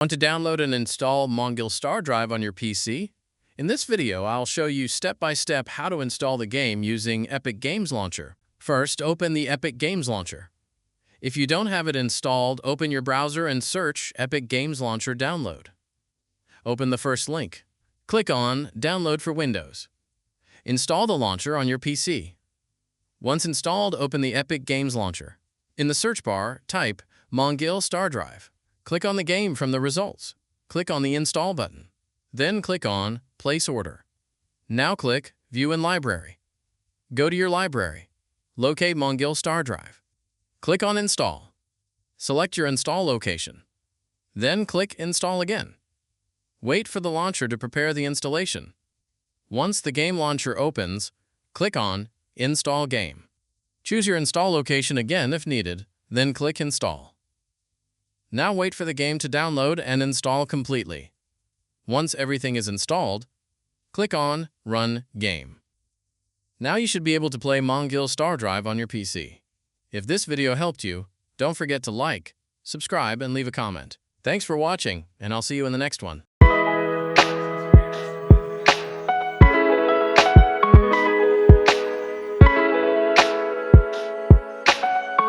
Want to download and install MONGIL Star Drive on your PC? In this video, I'll show you step-by-step how to install the game using Epic Games Launcher. First, open the Epic Games Launcher. If you don't have it installed, open your browser and search Epic Games Launcher Download. Open the first link. Click on Download for Windows. Install the launcher on your PC. Once installed, open the Epic Games Launcher. In the search bar, type MONGIL Star Drive. Click on the game from the results. Click on the Install button. Then click on Place Order. Now click View in Library. Go to your library. Locate MONGIL Star Drive. Click on Install. Select your install location. Then click Install again. Wait for the launcher to prepare the installation. Once the game launcher opens, click on Install Game. Choose your install location again if needed, then click Install. Now wait for the game to download and install completely. Once everything is installed, click on Run Game. Now you should be able to play MONGIL Star Drive on your PC. If this video helped you, don't forget to like, subscribe, and leave a comment. Thanks for watching, and I'll see you in the next one.